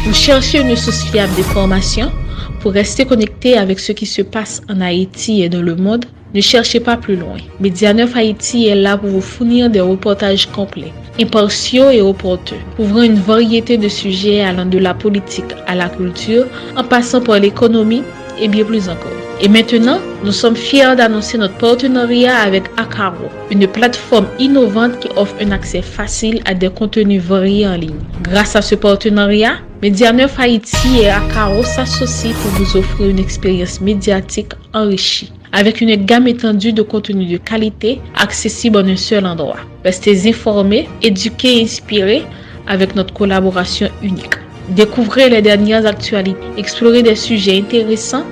Vous cherchez une source fiable d'informations pour rester connecté avec ce qui se passe en Haïti et dans le monde? Ne cherchez pas plus loin. Média 9 Haïti est là pour vous fournir des reportages complets, impartiaux et opportuns, couvrant une variété de sujets allant de la politique à la culture, en passant par l'économie et bien plus encore. Et maintenant, nous sommes fiers d'annoncer notre partenariat avec Akaro, une plateforme innovante qui offre un accès facile à des contenus variés en ligne. Grâce à ce partenariat, Média 9 Haïti et Akaro s'associent pour vous offrir une expérience médiatique enrichie, avec une gamme étendue de contenus de qualité accessible en un seul endroit. Restez informés, éduqués et inspirés avec notre collaboration unique. Découvrez les dernières actualités, explorez des sujets intéressants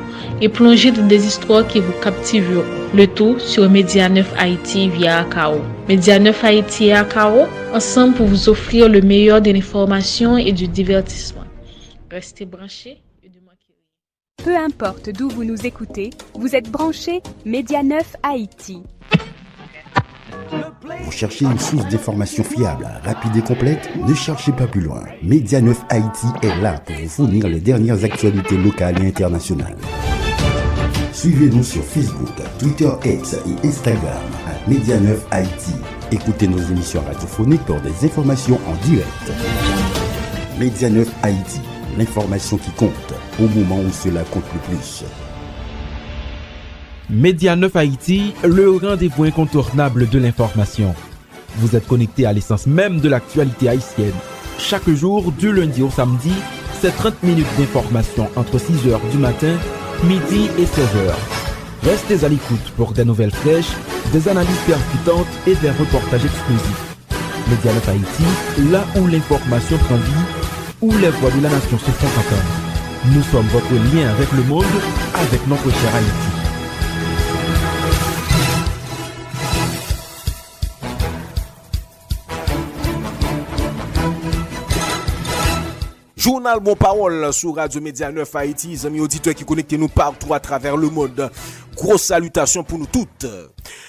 et plongez dans des histoires qui vous captiveront. Le tout sur Média 9 Haïti via Akaro. Média 9 Haïti et Akaro, ensemble pour vous offrir le meilleur de l'information et du divertissement. Restez branchés et ne manquez rien. Peu importe d'où vous nous écoutez, vous êtes branchés Média 9 Haïti. Vous cherchez une source d'information fiable, rapide et complète? Ne cherchez pas plus loin. Média 9 Haïti est là pour vous fournir les dernières actualités locales et internationales. Suivez-nous sur Facebook, Twitter X et Instagram à Média 9 Haïti. Écoutez nos émissions radiophoniques pour des informations en direct. Média 9 Haïti, l'information qui compte au moment où cela compte le plus. Média 9 Haïti, le rendez-vous incontournable de l'information. Vous êtes connecté à l'essence même de l'actualité haïtienne. Chaque jour, du lundi au samedi, c'est 30 minutes d'information entre 6h du matin, midi et 16h. Restez à l'écoute pour des nouvelles fraîches, des analyses percutantes et des reportages exclusifs. Média 9 Haïti, là où l'information prend vie, où les voix de la nation se font entendre. Nous sommes votre lien avec le monde, avec notre cher Haïti. Journal Bon Parole sur Radio Média 9 Haïti, les amis auditeurs qui connectent nous partout à travers le monde. Grosse salutation pour nous toutes.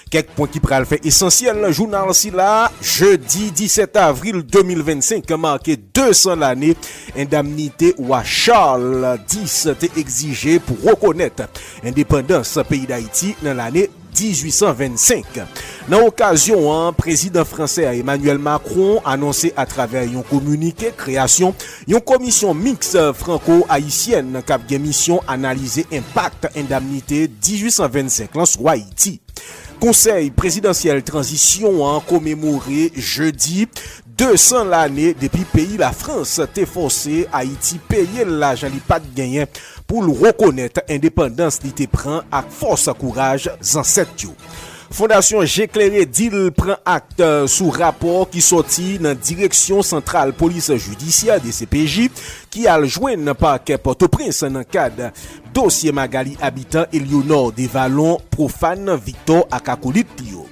Quelques points qui pral fait essentiel. Journal si là, jeudi 17 avril 2025, marqué 200 l'année, indemnité ou à Charles X était exigé pour reconnaître indépendance pays d'Haïti dans l'année 1825. Dans l'occasion, président français Emmanuel Macron annoncé à travers un communiqué création une commission mixte franco-haïtienne qui a une mission analyser impact indemnité 1825 là sur Haïti. Conseil présidentiel transition commémoré jeudi 200 l'année depuis pays la France t'est forcé Haïti payer l'argent li pas de gagner pour le reconnaître indépendance li te prend avec force courage ancêtre. Fondation J'éclairé d'il prend acte sous rapport qui sorti dans direction centrale police judiciaire DCPJ qui a joindre parquet Port-au-Prince dans cadre dossier Magali habitant Éléonore des Vallons profane Victor Akakolit Tio.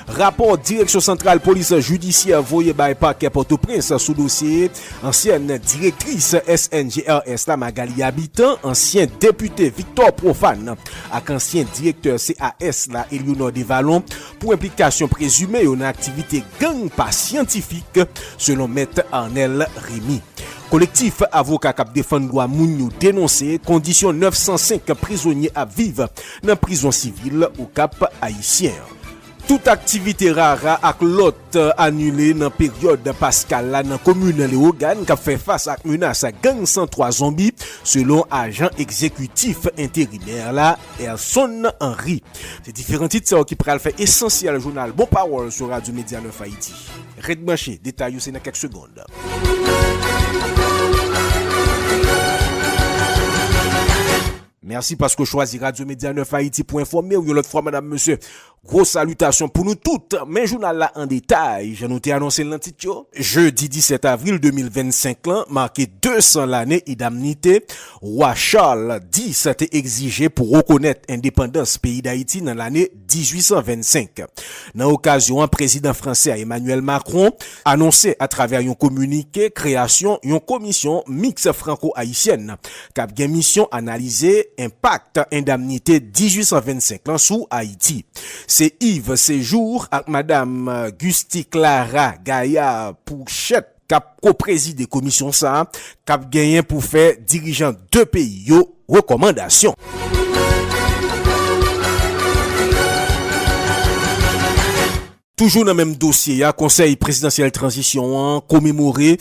Rapport direction centrale police judiciaire voyé by parquet Port-au-Prince sous dossier ancienne directrice SNGRS la Magali habitant, ancien député Victor Profane ak ancien directeur CAS la Éléonore des Vallons pour implication présumée en activité gang pas scientifique selon maître Arnel Rémy. Collectif avocat cap défendre droit moun dénoncé condition 905 prisonniers à vivre dans prison civile au Cap haïtien. Toute activité rare ak l'autre annulée dans période pascal là dans commune Léogane qui fait face à menace gang 103 zombies selon agent exécutif intérimaire là Elson Henry. C'est différents titres qui pral faire essentiel journal Bon Parole sur Radio Média 9 Haïti. Red Branché, détail c'est dans quelques secondes. Merci parce que choisi Radio Média 9 Haïti pour informer ou l'autre fois madame monsieur. Grosse salutation pour nous toutes. Mais journal là en détail, j'ai noté annoncé l'entition. Jeudi 17 avril 2025 là, marqué 200 l'année indemnité, roi Charles X a été exigé pour reconnaître indépendance pays d'Haïti dans l'année 1825. Dans l'occasion, un président français Emmanuel Macron annoncé à travers un communiqué création une commission mixte franco-haïtienne qui a une mission analyser impact indemnité 1825 là sous Haïti. C'est Yves Séjour avec madame Gusti Clara Gaillard Pouchette cap co-présider commission ça, cap gagné pour faire dirigeant deux pays yo recommandation. Toujours dans le même dossier, il y a Conseil présidentiel transition commémoré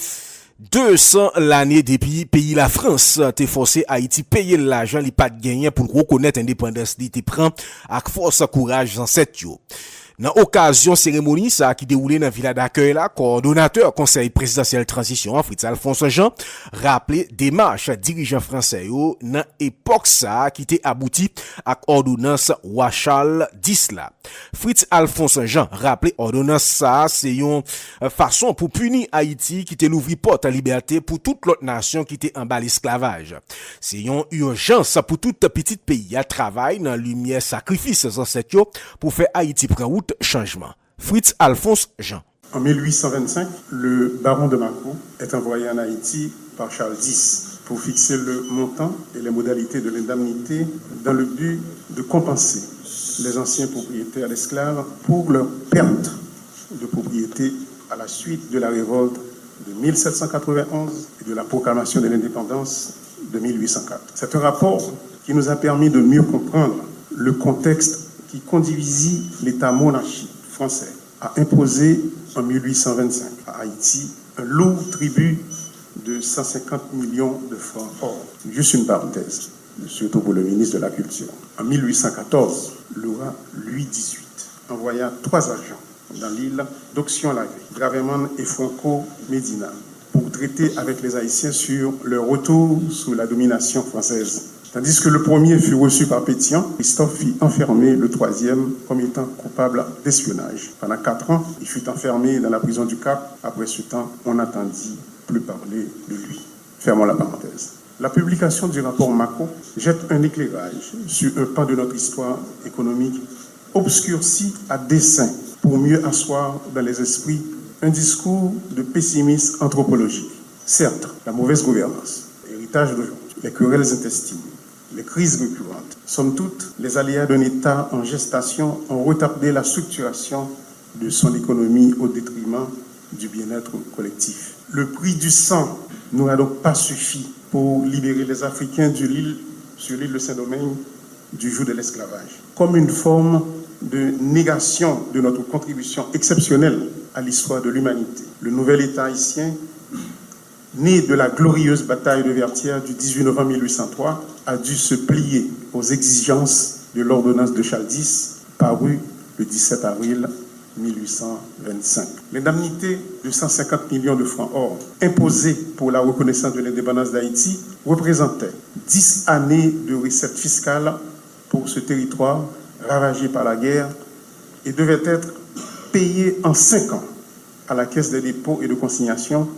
200 l'année depuis pays la France t'es forcé Haïti payer l'argent li pas de gagner pour reconnaître indépendance li te prend avec force courage dans cette yo. Dans occasion cérémonie ça qui déroulé dans villa d'accueil là, coordonnateur conseil présidentiel transition Fritz Alphonse Jean rappelé démarche dirigeant français yo dans époque ça qui était abouti avec ordonnance Wachal 10 là. Fritz Alphonse Jean rappelé ordonnance ça c'est une façon pour punir Haïti qui était l'ouvri porte à liberté pour toute l'autre nation qui était en bas l'esclavage. C'est une urgence pour tout petit pays à travail dans lumière sacrifice sans cette yo pour faire Haïti prendre route changement. Fritz Alphonse Jean. En 1825, le baron de Mâcon est envoyé en Haïti par Charles X pour fixer le montant et les modalités de l'indemnité dans le but de compenser les anciens propriétaires d'esclaves pour leur perte de propriété à la suite de la révolte de 1791 et de la proclamation de l'indépendance de 1804. C'est un rapport qui nous a permis de mieux comprendre le contexte qui conduisit l'État monarchique français à imposer en 1825 à Haïti un lourd tribut de 150 millions de francs or. Juste une parenthèse, surtout pour le ministre de la Culture. En 1814, le roi Louis XVIII envoya 3 agents dans l'île d'Auxion-la-Vieille, Gravéman et Franco Medina, pour traiter avec les Haïtiens sur leur retour sous la domination française. Tandis que le premier fut reçu par Pétion, Christophe fit enfermer le troisième comme étant coupable d'espionnage. Pendant 4 ans, il fut enfermé dans la prison du Cap. Après ce temps, on n'entendit plus parler de lui. Fermons la parenthèse. La publication du rapport Mâcon jette un éclairage sur un pan de notre histoire économique obscurci à dessein pour mieux asseoir dans les esprits un discours de pessimisme anthropologique. Certes, la mauvaise gouvernance, l'héritage d'aujourd'hui, les querelles intestines, les crises récurrentes, somme toute, les aléas d'un État en gestation ont retardé la structuration de son économie au détriment du bien-être collectif. Le prix du sang n'aura donc pas suffi pour libérer les Africains sur l'île de Saint-Domingue du joug de l'esclavage. Comme une forme de négation de notre contribution exceptionnelle à l'histoire de l'humanité, le nouvel État haïtien, né de la glorieuse bataille de Vertières du 18 novembre 1803, a dû se plier aux exigences de l'ordonnance de Charles X, parue le 17 avril 1825. L'indemnité de 150 millions de francs or imposée pour la reconnaissance de l'indépendance d'Haïti représentait 10 années de recettes fiscales pour ce territoire ravagé par la guerre et devait être payée en 5 ans à la Caisse des dépôts et de consignation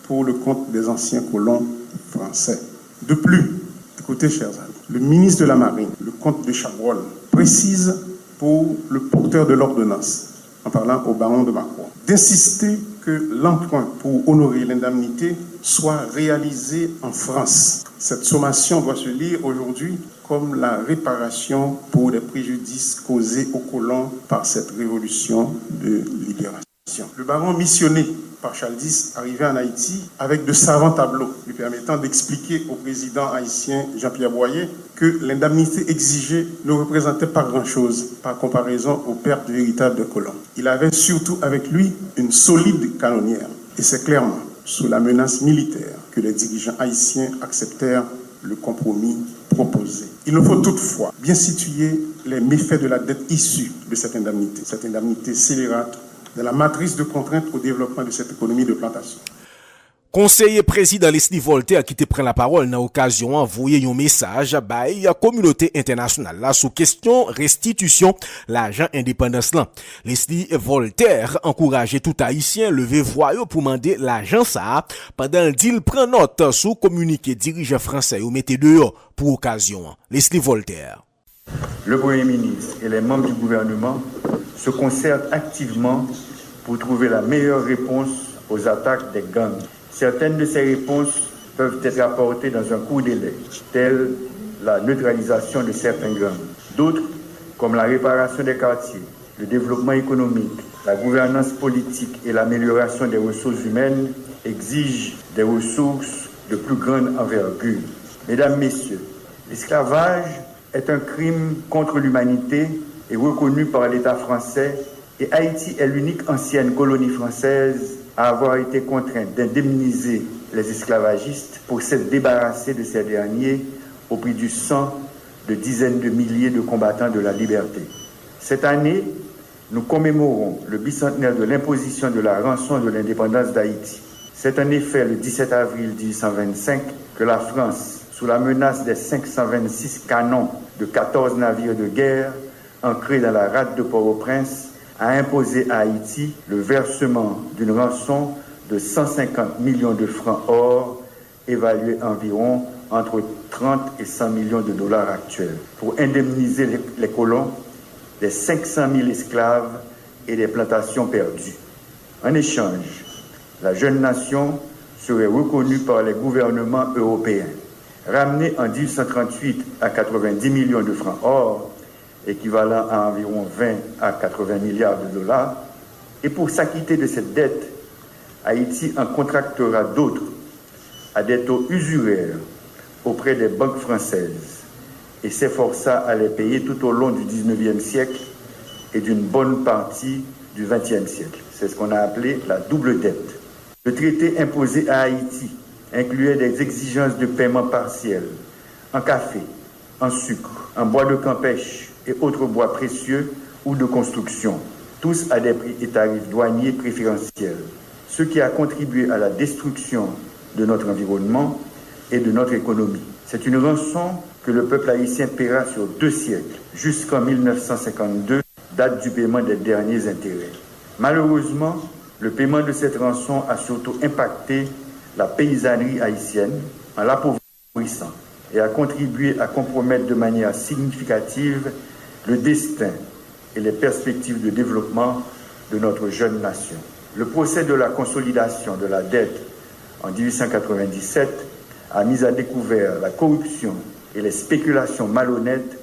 pour le compte des anciens colons français. De plus, écoutez chers amis, le ministre de la Marine, le comte de Chabrol, précise pour le porteur de l'ordonnance, en parlant au baron de Mâcon, d'insister que l'emprunt pour honorer l'indemnité soit réalisé en France. Cette sommation doit se lire aujourd'hui comme la réparation pour les préjudices causés aux colons par cette révolution de libération. Le baron missionné par Charles X arrivé en Haïti avec de savants tableaux lui permettant d'expliquer au président haïtien Jean-Pierre Boyer que l'indemnité exigée ne représentait pas grand-chose par comparaison aux pertes véritables de colons. Il avait surtout avec lui une solide canonnière et c'est clairement sous la menace militaire que les dirigeants haïtiens acceptèrent le compromis proposé. Il nous faut toutefois bien situer les méfaits de la dette issue de cette indemnité scélérate de la matrice de contraintes au développement de cette économie de plantation. Conseiller président Leslie Voltaire qui te prend la parole dans l'occasion envoyer un message à la communauté internationale là sous question restitution l'argent indépendance là. Leslie Voltaire encourageait tout haïtien lever voix pour demander l'argent ça pendant qu'il prend note sous communiqué dirigeant français ou mettez dehors pour occasion. Leslie Voltaire. Le Premier ministre et les membres du gouvernement se concertent activement pour trouver la meilleure réponse aux attaques des gangs. Certaines de ces réponses peuvent être apportées dans un court délai, telle la neutralisation de certains gangs. D'autres, comme la réparation des quartiers, le développement économique, la gouvernance politique et l'amélioration des ressources humaines, exige des ressources de plus grande envergure. Mesdames, Messieurs, l'esclavage est un crime contre l'humanité et reconnu par l'État français, et Haïti est l'unique ancienne colonie française à avoir été contrainte d'indemniser les esclavagistes pour s'être débarrassés de ces derniers au prix du sang de dizaines de milliers de combattants de la liberté. Cette année, nous commémorons le bicentenaire de l'imposition de la rançon de l'indépendance d'Haïti. C'est en effet le 17 avril 1825 que la France, sous la menace des 526 canons de 14 navires de guerre ancrés dans la rade de Port-au-Prince, a imposé à Haïti le versement d'une rançon de 150 millions de francs or, évalué environ entre 30 et 100 millions de dollars actuels, pour indemniser les colons des 500 000 esclaves et des plantations perdues. En échange, la jeune nation serait reconnue par les gouvernements européens. Ramenée en 1838 à 90 millions de francs or, équivalent à environ 20 à 80 milliards de dollars, et pour s'acquitter de cette dette, Haïti en contractera d'autres à des taux usuraires auprès des banques françaises et s'efforça à les payer tout au long du 19e siècle et d'une bonne partie du 20e siècle. C'est ce qu'on a appelé la double dette. Le traité imposé à Haïti incluait des exigences de paiement partiel en café, en sucre, en bois de campèche et autres bois précieux ou de construction, tous à des prix et tarifs douaniers préférentiels, ce qui a contribué à la destruction de notre environnement et de notre économie. C'est une rançon que le peuple haïtien paiera sur 2 siècles, jusqu'en 1952, date du paiement des derniers intérêts. Malheureusement, le paiement de cette rançon a surtout impacté la paysannerie haïtienne en l'appauvrissant et a contribué à compromettre de manière significative le destin et les perspectives de développement de notre jeune nation. Le procès de la consolidation de la dette en 1897 a mis à découvert la corruption et les spéculations malhonnêtes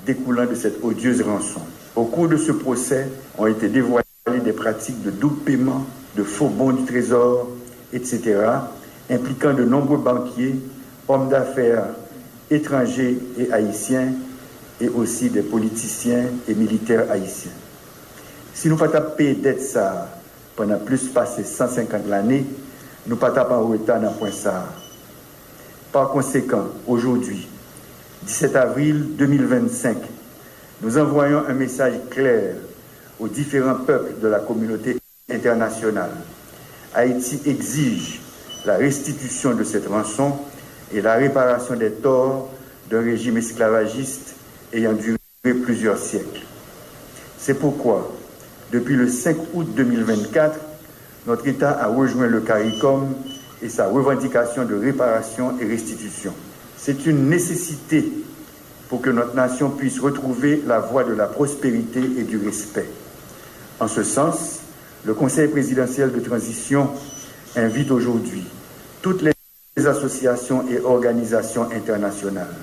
découlant de cette odieuse rançon. Au cours de ce procès ont été dévoilées des pratiques de double paiement, de faux bons du trésor, etc., impliquant de nombreux banquiers, hommes d'affaires étrangers et haïtiens, et aussi des politiciens et militaires haïtiens. Si nous ne pas payer dette ça pendant plus passé 150 l'année, nous ne pas en retard dans point ça. Par conséquent, aujourd'hui, 17 avril 2025, nous envoyons un message clair aux différents peuples de la communauté internationale. Haïti exige la restitution de cette rançon et la réparation des torts d'un régime esclavagiste ayant duré plusieurs siècles. C'est pourquoi, depuis le 5 août 2024, notre État a rejoint le CARICOM et sa revendication de réparation et restitution. C'est une nécessité pour que notre nation puisse retrouver la voie de la prospérité et du respect. En ce sens, le Conseil présidentiel de transition invite aujourd'hui toutes les associations et organisations internationales,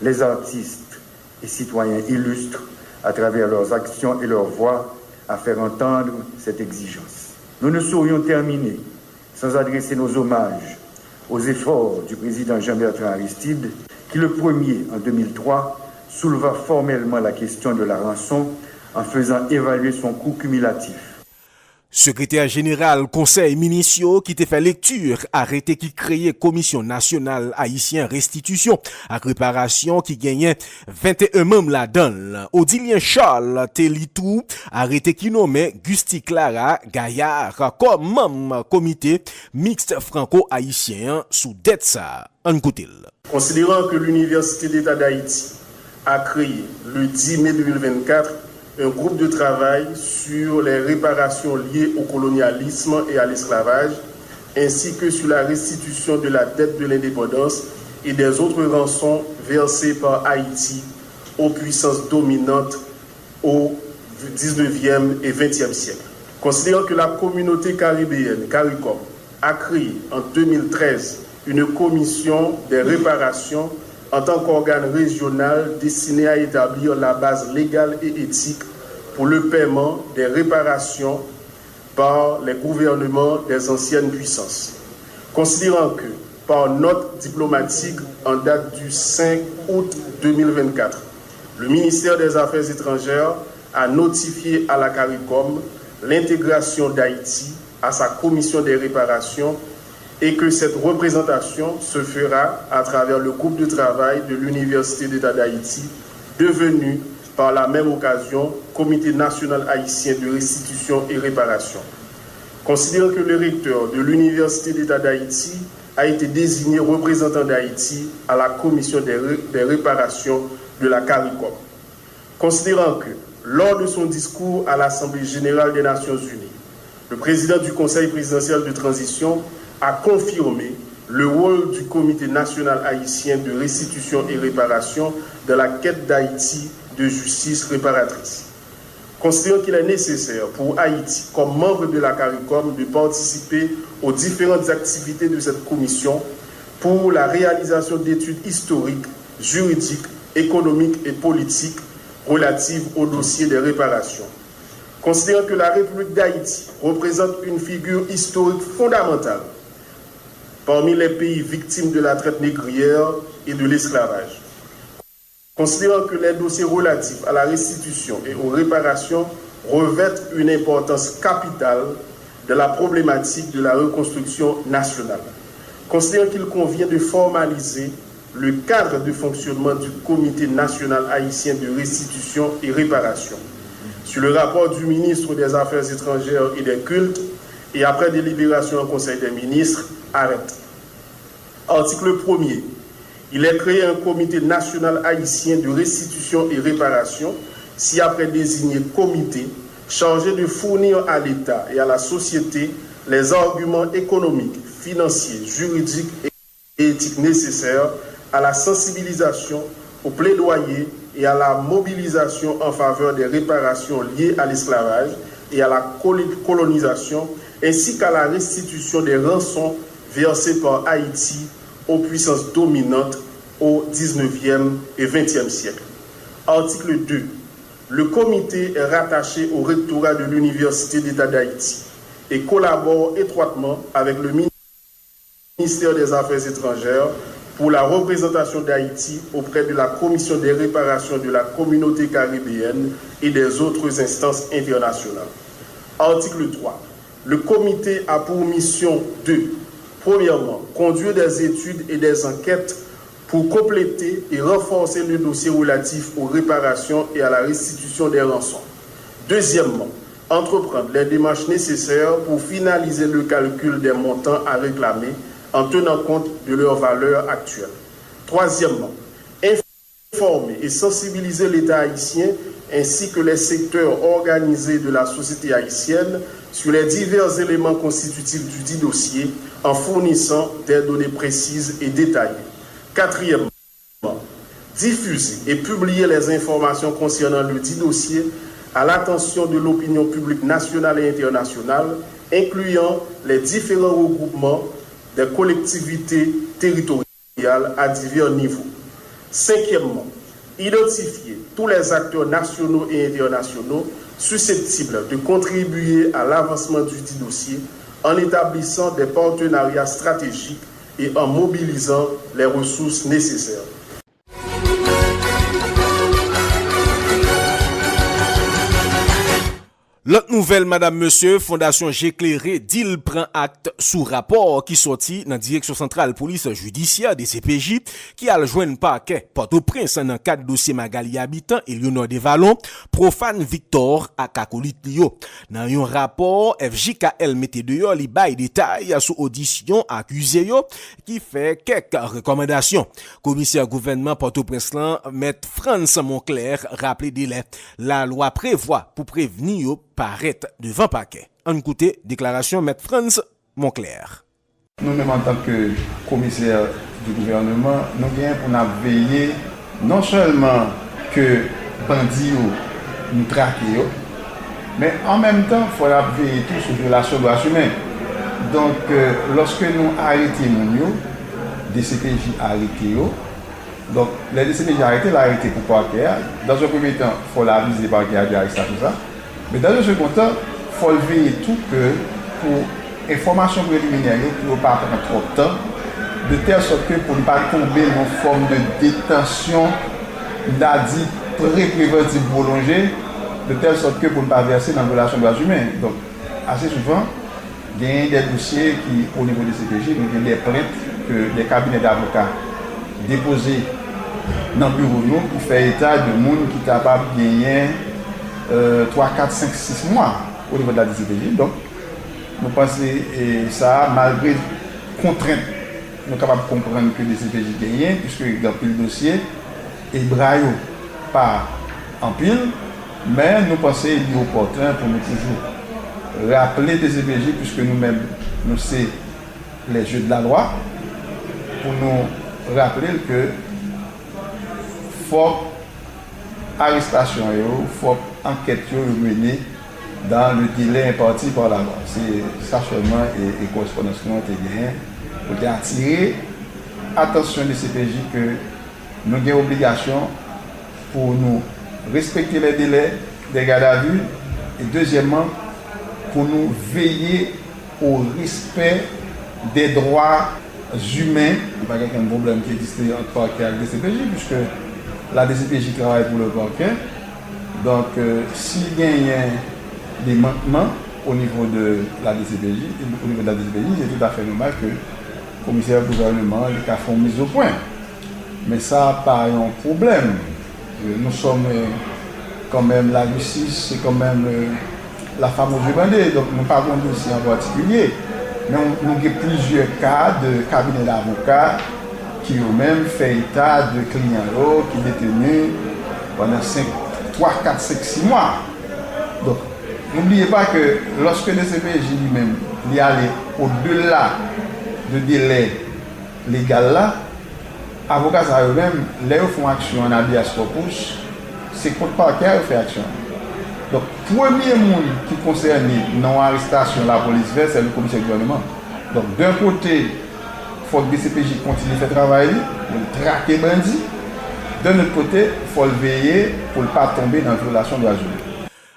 les artistes et citoyens illustres à travers leurs actions et leurs voix à faire entendre cette exigence. Nous ne saurions terminer sans adresser nos hommages aux efforts du président Jean-Bertrand Aristide, qui le premier, en 2003, souleva formellement la question de la rançon en faisant évaluer son coût cumulatif. Secrétaire général conseil municipal qui te fait lecture arrêté qui créait commission nationale haïtien restitution à réparation qui gagnait 21 membres là-dedans. Odilien Charles Telitou arrêté qui nommait Gusti Clara Gaillard comme membre comité mixte franco-haïtien sous dette ça. Considérant que l'Université d'État d'Haïti a créé le 10 mai 2024 un groupe de travail sur les réparations liées au colonialisme et à l'esclavage, ainsi que sur la restitution de la dette de l'indépendance et des autres rançons versées par Haïti aux puissances dominantes au 19e et 20e siècle. Considérant que la communauté caribéenne, CARICOM, a créé en 2013 une commission des réparations en tant qu'organe régional destiné à établir la base légale et éthique pour le paiement des réparations par les gouvernements des anciennes puissances. Considérant que, par note diplomatique en date du 5 août 2024, le ministère des Affaires étrangères a notifié à la CARICOM l'intégration d'Haïti à sa commission des réparations et que cette représentation se fera à travers le groupe de travail de l'Université d'État d'Haïti, devenu par la même occasion Comité national haïtien de restitution et réparation. Considérant que le recteur de l'Université d'État d'Haïti a été désigné représentant d'Haïti à la commission des réparations de la CARICOM. Considérant que, lors de son discours à l'Assemblée générale des Nations unies, le président du Conseil présidentiel de transition a confirmé le rôle du Comité national haïtien de restitution et réparation de la quête d'Haïti de justice réparatrice. Considérant qu'il est nécessaire pour Haïti, comme membre de la CARICOM, de participer aux différentes activités de cette commission pour la réalisation d'études historiques, juridiques, économiques et politiques relatives au dossier des réparations. Considérant que la République d'Haïti représente une figure historique fondamentale parmi les pays victimes de la traite négrière et de l'esclavage. Considérant que les dossiers relatifs à la restitution et aux réparations revêtent une importance capitale de la problématique de la reconstruction nationale. Considérant qu'il convient de formaliser le cadre de fonctionnement du Comité national haïtien de restitution et réparation. Sur le rapport du ministre des Affaires étrangères et des cultes, et après délibération en Conseil des ministres, arrête. Article 1er. Il est créé un comité national haïtien de restitution et réparation, si après désigné comité, chargé de fournir à l'État et à la société les arguments économiques, financiers, juridiques et éthiques nécessaires à la sensibilisation, au plaidoyer et à la mobilisation en faveur des réparations liées à l'esclavage et à la colonisation, ainsi qu'à la restitution des rançons versées par Haïti aux puissances dominantes au 19e et 20e siècle. Article 2. Le comité est rattaché au rectorat de l'Université d'État d'Haïti et collabore étroitement avec le ministère des Affaires étrangères pour la représentation d'Haïti auprès de la Commission des réparations de la communauté caribéenne et des autres instances internationales. Article 3. Le comité a pour mission de, premièrement, conduire des études et des enquêtes pour compléter et renforcer le dossier relatif aux réparations et à la restitution des rançons. Deuxièmement, entreprendre les démarches nécessaires pour finaliser le calcul des montants à réclamer en tenant compte de leur valeur actuelle. Troisièmement, informer et sensibiliser l'État haïtien ainsi que les secteurs organisés de la société haïtienne sur les divers éléments constitutifs du dit dossier en fournissant des données précises et détaillées. Quatrièmement, diffuser et publier les informations concernant le dit dossier à l'attention de l'opinion publique nationale et internationale, incluant les différents regroupements des collectivités territoriales à divers niveaux. Cinquièmement, identifier tous les acteurs nationaux et internationaux susceptibles de contribuer à l'avancement du dit dossier en établissant des partenariats stratégiques et en mobilisant les ressources nécessaires. L'autre nouvelle, madame, monsieur, Fondation J'éclairé, d'il prend acte sous rapport qui sorti dans Direction Centrale Police Judiciaire des CPJ qui a le joint parquet Port-au-Prince dans cadre dossier Magali Habitant et Léonard Desvallons, profane Victor à Kakolit Lio. Dans un rapport, FJKL mette dehors li bail détail sous audition accusé yo qui fait quelques recommandations. Commissaire gouvernement Port-au-Prince Maître Frantz Monclerc rappelé délai. La loi prévoit pour prévenir yo paraître devant paquet. En écoutez, déclaration Maître Frantz Monclerc. Nous-mêmes, en tant que commissaire du gouvernement, nous venons pour nous veiller non seulement que bandits nous traquent, mais en même temps, il faut veiller tout sur la violation des droits humains. Donc, lorsque nous arrêtons, des CPJ arrêtés, donc les DCPJ arrêtés, l'arrêté pour parquet. Dans un premier temps, il faut l'aviser par parquet à tout ça. Mais dans le second temps, il faut veiller tout que pour information préliminaire qui ne pas prendre trop de temps, de telle sorte que pour ne pas tomber dans une forme de détention, dit pré-préventive prolongée, de telle sorte que pour ne pas verser dans la violation des droits humains. Donc, assez souvent, il y a des dossiers qui, au niveau des CPJ, il y a des plaintes que les cabinets d'avocats déposés dans le bureau pour faire état de monde qui est capable de gagner 3, 4, 5, 6 mois au niveau de la DCPJ. Donc, nous pensons que ça, malgré contraintes, nous sommes capables de comprendre que les CPJ gagnent, puisque dans le dossier, et braille pas en pile, mais nous pensons qu'il est opportun pour nous toujours rappeler des CPJ, puisque nous-mêmes, nous sommes les jeux de la loi, pour nous rappeler que faut arrestation, faut enquête menée dans le délai imparti par la loi. C'est ça seulement et correspondance qui ont été gagnée pour attirer l'attention des CPJ que nous avons obligation pour nous respecter les délais des gardes à vue et deuxièmement pour nous veiller au respect des droits humains. Il n'y a pas un problème qui existe entre parquet et la DCPJ puisque la DCPJ travaille pour le parquet. Donc s'il y a des manquements au niveau de la DCPJ, c'est tout à fait normal que le commissaire du gouvernement ait fait une mise au point. Mais ça n'a pas un problème. Nous sommes quand même la justice, c'est quand même la fameuse bandée. Donc nous parlons de dossier en particulier. Mais nous avons plusieurs cas de cabinets d'avocats qui eux-mêmes fait état de clients qui sont détenus pendant 3, 4, 5, 6 mois. Donc n'oubliez pas que lorsque le CPJ lui-même est allé au-delà de délai légal là, avocats eux-mêmes, les font action en habeas corpus, c'est contre parquet qui fait action. Donc, premier monde qui concerne non-arrestation la police fait, c'est le commissaire du gouvernement. Donc, d'un côté, il faut que le DCPJ continue de faire travail, pour traquer bandit. D'un autre côté, il faut le veiller pour ne pas tomber dans la violation de la justice.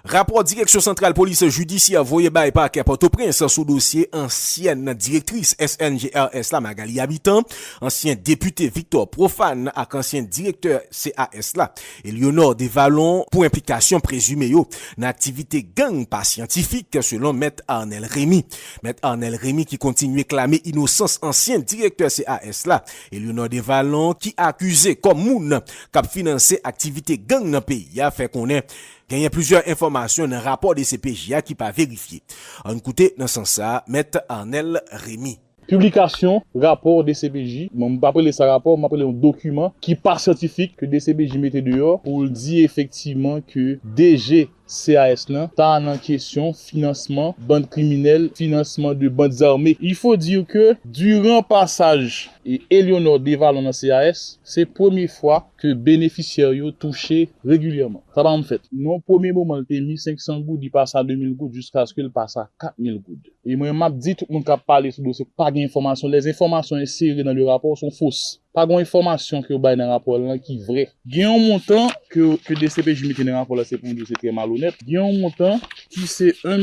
Rapport Direction Centrale Police Judiciaire voyé by parquet Port-au-Prince sous dossier ancienne directrice SNGRS la Magali Habitant, ancien député Victor Profane ak ancien directeur CAS la, Eleonore Desvallons pour implication présumée yo dans activité gang pas scientifique selon Maître Arnel Rémy. Maître Arnel Rémy qui continue clamer innocence ancien directeur CAS la, Eleonore Desvallons qui accusé comme moun k'ap financer activité gang dans pays a fait qu'on est il y a plusieurs informations dans le rapport des CPJ qui pas vérifié. On écoute dans ce sens-là, Maître Arnel Rémy. Publication, rapport des CPJ. Je ne vais pas appeler ça rapport, je vais appeler un document qui n'est pas scientifique que des CPJ mettent dehors pour dire effectivement que DG CAS là, t'as en question financement, bande criminelle, financement de bandes armées. Il faut dire que durant passage et Eleonore Desvallons dans CAS, c'est la première fois que bénéficiaires yo touché régulièrement. Ça va en fait. Non, premier moment, il a mis 500 gouttes, il passe à 2000 gouttes jusqu'à ce qu'il passe à 4000 gouttes. Et moi, je dit tout le monde qui a parlé sur le dossier, pas d'informations. Les informations insérées dans le rapport sont fausses. Pas d'informations que vous avez dans le rapport là qui est vrai. Il y a un montant que des CPJ mettent dans le rapport là, c'est pour nous, c'est très malhonnête. Il y a un montant qui c'est 1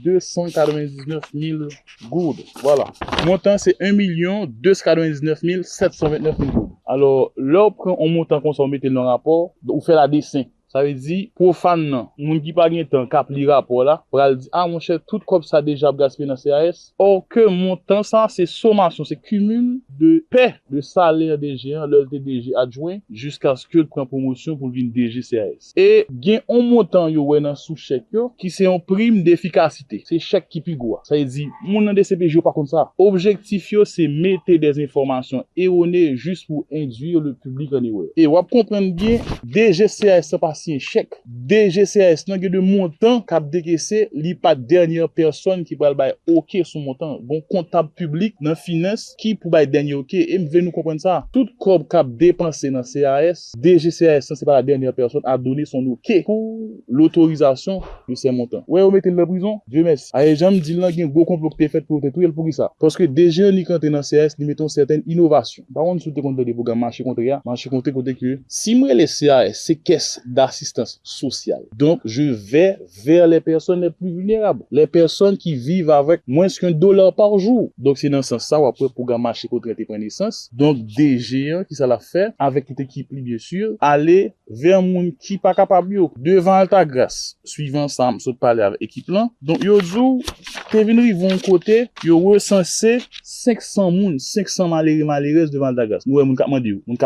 299 000 gouttes. Voilà. Le montant c'est 1 299 729 000 gouttes. Alors, là, on montant qu'on s'en mette dans le rapport, on fait la dessin. Ça veut dire, profane non, moun qui pas gen temps cap li rapport là, pour dire ah mon cher, tout comme ça déjà gaspillé dans CAS. Or que montant ça c'est sommation, c'est cumul de paie de salaire des géants, leur DG adjoint jusqu'à ce que le prend promotion pour venir DG CAS. Et gen on montant yo wè nan sous chèque yo qui c'est en prime d'efficacité. C'est chèque qui pi gros. Ça veut dire moun nan DCPJ pas comme ça. Objectif yo c'est mettre des informations erronées juste pour induire le public en erreur. Et on comprendre bien DG CAS c'est pas un chèque DGCAS nan gen de montant k'ap décaissé li pas dernière personne qui va bay OK son montant bon comptable public dans finance qui pour bay dernier OK et me veut nous comprendre ça tout corps k'ap dépensé dans CAS DGCAS c'est pas la dernière personne a donné son OK pour l'autorisation de ces montants ouais on mettez le prison Dieu merci ay j'aime dire là gen gros complot qui fait pour tout ça parce que DG ni quand dans CAS ni mettons certaines innovations par contre sous te compte des programmes marché contre côté que si moi les CAS c'est caisse l'assistance sociale. Donc, je vais vers les personnes les plus vulnérables, les personnes qui vivent avec moins qu'$1 par jour. Donc, c'est dans ce sens ça, ou après, pour marcher contre les naissance. Donc, DG, qui ça l'a fait, avec toute équipe, bien sûr, aller vers moun qui pas capable devant Alta Grâce. Suivant ça, je parler avec l'équipe là. Donc, yo djou, Kevin Rivon côté, yo recensé 500 moun, 500 malheureuses devant Alta Grâce. Nous, moun kap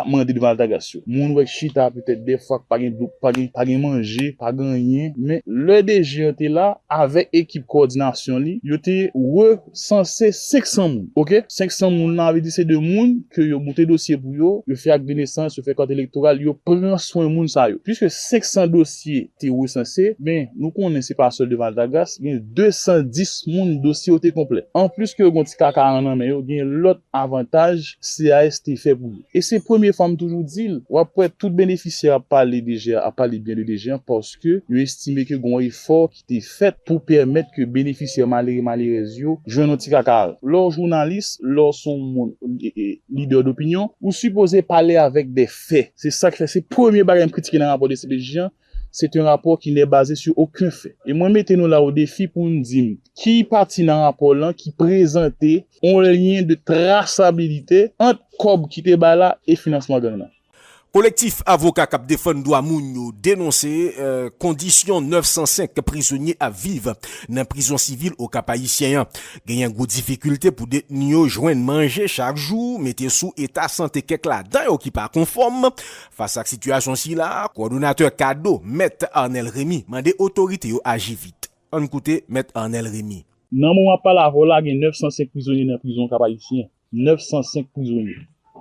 mande devant Alta Grâce. Moun wèk chita peut-être des fois pas gen manger, pas gagner, mais le DG était là avec équipe coordination li, yo était recensé 500 moun. OK? 500 moun là veut dire c'est de moun que yo monté dossier pour yo fait acte de naissance, yo fait carte électorale, yo prend soin moun ça yo. Puisque 500 dossiers étaient recensés, ben nous connaissons pas seul devant Alta Grâce, il y a 210 moun dossier était complet. En plus que gon ti kaka an mais yo gen l'autre avantage CAS te fait pour. Et c'est première fois toujours dit, ou après tout bénéficiaire à parler DG, à parler bien de DG parce que yo estimé que gon effort qui était fait pour permettre que bénéficiaire malheureux yo joine ti kaka. Lors journaliste, lors son leader d'opinion, ou supposé parler avec des faits. C'est ça que fait, c'est premier bagage critiqué dans le rapport de CPJ. C'est un rapport qui n'est basé sur aucun fait. Et moi, mettez-nous là au défi pour nous dire qui partit dans le rapport là, qui présentait un lien de traçabilité entre COB qui était là et financement gang là. Collectif avocat Cap Défense doit moun dénoncer condition 905 prisonniers à vivre dans prison civile au Cap haïtien. Gagne une grosse difficulté pour détenus joindre manger chaque jour, mettez sous état santé quelque là dedans qui pas conforme face à cette situation ci là. Coordonnateur cadeau Maître Arnel Rémy mandé autorité yo agir vite. On écoute Maître Arnel Rémy. Non, moi pas la voilà, il y a 905 prisonniers dans prison Cap haïtien. 905 prisonniers.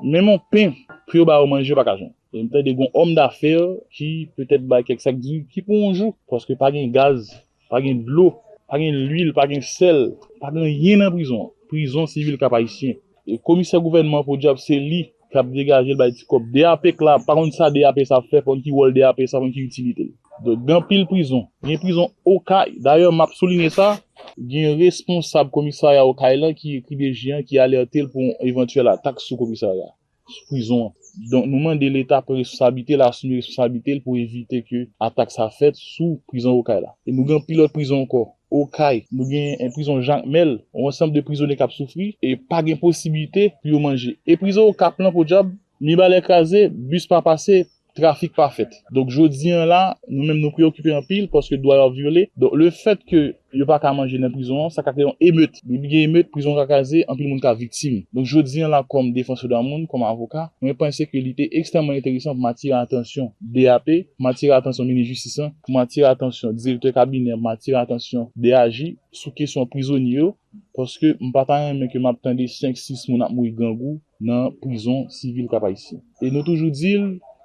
Mais mon pain pour ba manger pas l'argent. Et peut-être des hommes d'affaires qui peut-être ba quelques sacs d'huile qui pour un jour parce que pas gain gaz, pas gain de l'eau, pas gain l'huile, pas gain sel, pas gain rien dans prison civile Cap haïtien. Et commissaire gouvernement pour job c'est lui qui a dégagé le ba petit cop DAP là, par contre ça DAP ça fait pour qui wol DAP ça pour qui utilité. Donc dans pile prison, il y a prison au CAI. D'ailleurs m'a souligné ça, il y a un responsable commissariat au CAI là qui écrit des gens qui alerté pour éventuelle attaque sous commissariat, sous prison. Donc, nous demandons l'État pour responsabilité, l'assumer responsabilité pour éviter que l'attaque soit faite sous prison au CAI là. Et nous avons pilote prison encore. Au CAI, nous avons une prison Jean Mel, un ensemble de prisonniers qui ont souffert et pas de possibilité pour manger. Et prison au Cap là pour job, mi bal écrasé, bus pas passé, trafic pas fait. Donc, jodi là, nous-mêmes nous préoccuper en pile parce que doit avoir violé. Donc, le fait que yo pas qu'à manger dans prison, ça créé une émeute. Depuis qu'il y a émeute, prison ka casé, en pile monde ka victime. Donc, jodi là, comme défenseur d'un monde, comme avocat, je pense que l'idée extrêmement intéressant pour m'attirer attention DAP, m'attirer attention ministre justice, pour m'attirer attention directeur cabinet, m'attirer attention DAJ, sous question prisonnier, parce que m'pata même que m'attendais 5-6 moun ap mourir gangou dans prison civile Cap haïtien. Et nous toujours dit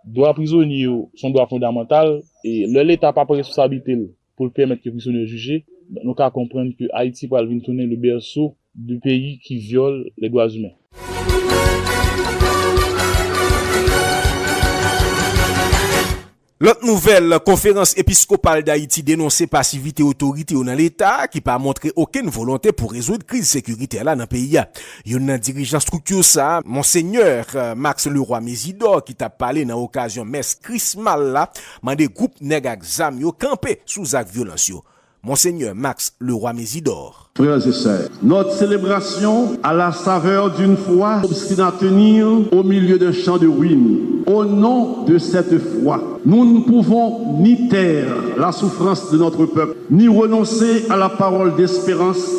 droit prisonnier son droit fondamental et l'État pas responsabilité pour permettre que prisonniers jugés. Nous qu'à comprendre que Haïti va venir tourner le berceau du pays qui viole les droits humains. L'autre nouvelle, conférence épiscopale d'Haïti dénonce passivité autorité dans l'État qui pas montré aucune volonté pour résoudre crise sécuritaire là dans le pays. Il y a un dirigeant structure ça, Monseigneur Max Leroy Mésidor qui t'a parlé dans occasion messe Christmas là, mandé groupe nèg ak zam yo camper sous acte violence yo. Monseigneur Max Leroy Mésidor. Frères et sœurs, notre célébration à la saveur d'une foi obstinée à tenir au milieu de champs de ruines. Au nom de cette foi, nous ne pouvons ni taire la souffrance de notre peuple, ni renoncer à la parole d'espérance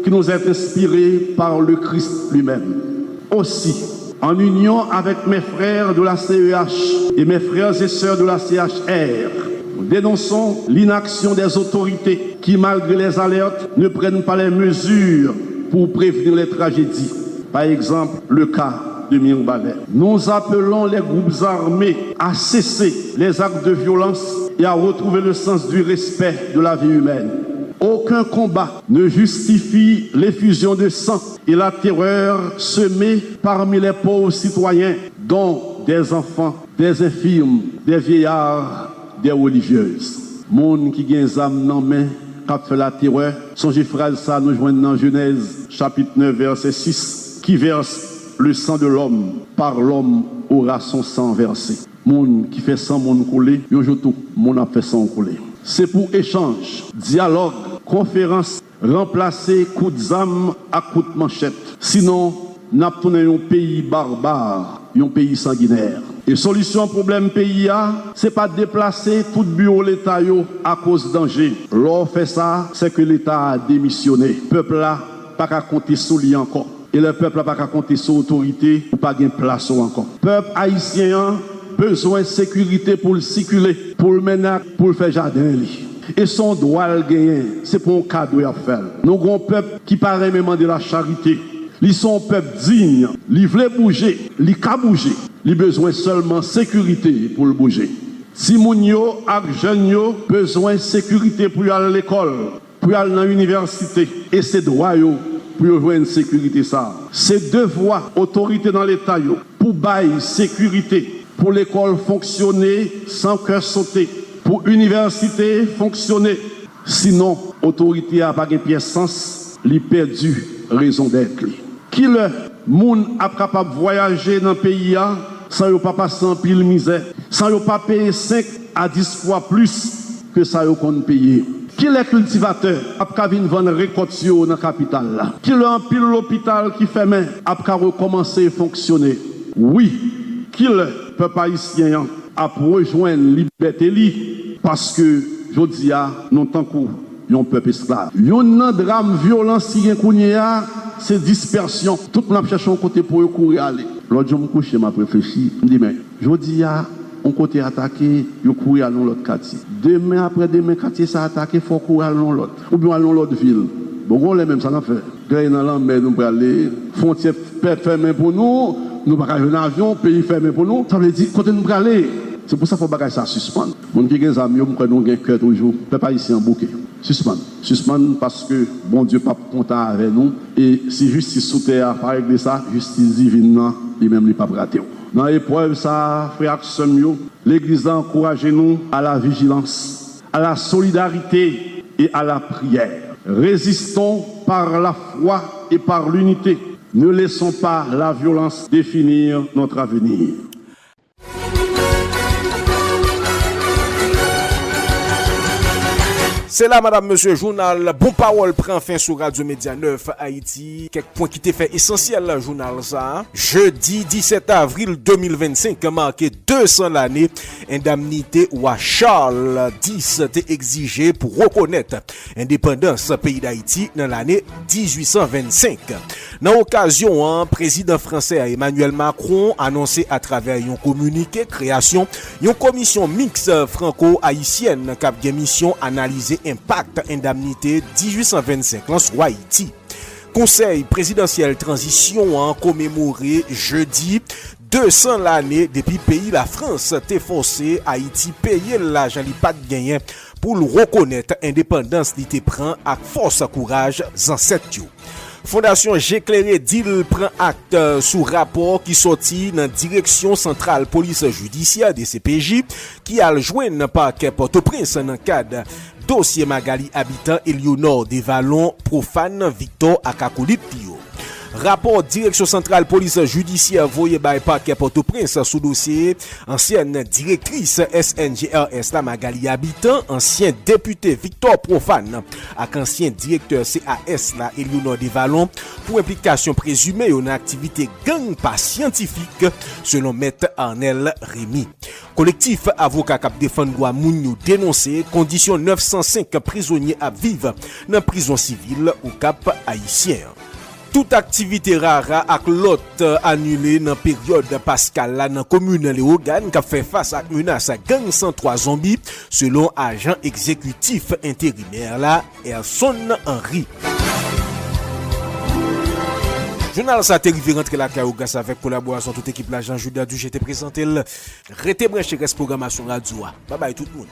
qui nous est inspirée par le Christ lui-même. Aussi, en union avec mes frères de la CEH et mes frères et sœurs de la CHR, nous dénonçons l'inaction des autorités qui, malgré les alertes, ne prennent pas les mesures pour prévenir les tragédies. Par exemple, le cas de Mirbalet. Nous appelons les groupes armés à cesser les actes de violence et à retrouver le sens du respect de la vie humaine. Aucun combat ne justifie l'effusion de sang et la terreur semée parmi les pauvres citoyens, dont des enfants, des infirmes, des vieillards, des religieuses. Monde qui gagne âme dans main, qui fait la terreur. Songez phrase ça nous joignent dans Genèse chapitre 9 verset 6 qui verse le sang de l'homme, par l'homme aura son sang versé. Moun qui fait 100 moun coller, yo jour tout moun a fait 100 coller. C'est pour échange, dialogue, conférence, remplacer coup de zame à coup de manchette. Sinon, n'a pas un pays barbare, un pays sanguinaire. Et solution problème pays c'est pas déplacer tout bureau l'État à cause danger. L'on fait ça, c'est que l'État a démissionné. Peuple là pas qu'à compter sur lui encore. Et le peuple là pas qu'à compter sur autorité ou pas gain place encore. Peuple haïtien besoin de sécurité pour le circuler, pour le mener, pour le faire jardin. Et son droit le gagner, c'est pour un cadeau à faire. Nous avons un peuple qui paraît même de la charité. Ils sont un peuple digne, ils veulent bouger, ils peuvent bouger. Ils ont besoin seulement de sécurité pour le bouger. Si moun yo ak jeune yo besoin de sécurité pour aller à l'école, pour aller dans l'université, et c'est droit yo pour avoir une sécurité ça. C'est devoir autorité dans l'État yo pour bailler sécurité, pour l'école fonctionner sans cœur sauter, pour l'université fonctionner. Sinon, autorité a pas de pièce sens, li perdu raison d'être. Qui le moun a capable de voyager dans le pays sans yo pas passer en pile misère, sans yo pas payer 5 à 10 fois plus que ça yo qu'on payer. Qui les cultivateurs a pas venir vendre récolte dans la capitale là. Qui le en pile l'hôpital qui ferme a pas recommencer à fonctionner. Oui, qui le peuple haïtien a rejoindre liberté li parce que jodi a non tant que yon peuple esclave. Yon drame violence si gen kounya c'est dispersion. Tout le monde cherche un côté pour courir aller. L'autre jour, je me couche, je réfléchi. Je me dis, mais je dis, on côté attaqué, je cours à l'autre quartier. Demain, après demain, quartier ça attaqué, il faut courir à l'autre. Ou bien à l'autre ville. Bon, on les mêmes, ça n'a fait. Gagner dans l'ambert, nous pour aller. Frontière fermée pour nous. Nous pas aller en avion, pays fermé pour nous. Ça veut dire, côté nous pour aller. C'est pour ça qu'il faut que ça suspende. Mon qui a des amis, nous avons un cœur toujours. Ne peut pas ici en bouquet. Suspendre parce que bon Dieu pas content avec nous. Et si justice sous terre pas régler ça, justice divine, il même pas raté. Dans l'épreuve, ça, frère Axel, l'Église a encouragé nous à la vigilance, à la solidarité et à la prière. Résistons par la foi et par l'unité. Ne laissons pas la violence définir notre avenir. C'est là, madame, monsieur, journal Bon Parole prend fin sur Radio Média 9 Haïti. Quelques points qui étaient fait essentiels, le journal ça. Jeudi 17 avril 2025, marqué 200 l'année, indemnité ou à Charles X était exigé pour reconnaître indépendance pays d'Haïti dans l'année 1825. Dans l'occasion, président français Emmanuel Macron annoncé à travers un communiqué création une commission mixte franco-haïtienne qui a une mission analyser impact indemnité 1825 en sur Haïti. Conseil présidentiel transition commémoré jeudi 200 l'année depuis pays la France t'est forcé Haïti payer l'argent li pas de gagner pour le reconnaître indépendance li te prend avec force courage ancêtre. Fondation J'éclairé d'il prend acte sous rapport qui sorti dans direction centrale police judiciaire DCPJ qui a joindre parquet Port-au-Prince dans cadre dossier Magali habitant Eleonore des Vallons profane Victor Akakolipio. Rapport direction centrale police judiciaire voyé by parquet Port-au-Prince sous dossier ancienne directrice SNGRS la Magali habitant ancien député Victor Profane avec ancien directeur CAS la Eleonore des Vallons pour implication présumée en activité gang pas scientifique selon maître Arnel Rémy. Collectif avocat cap défendre droit moun yo dénoncé condition 905 prisonniers à vivre dans prison civile au Cap haïtien. Toute activité rare ak lot annulée dans période pascal là dans commune Léogane qui fait face à menace gang 103 zombies selon agent exécutif intérimaire là Erson Henry. Journal ça t'est arrivé rentrer la Kaougas avec collaboration toute équipe l'agent Judas du j'étais présenté rete branché reste programmation radio. Bye bye tout le monde.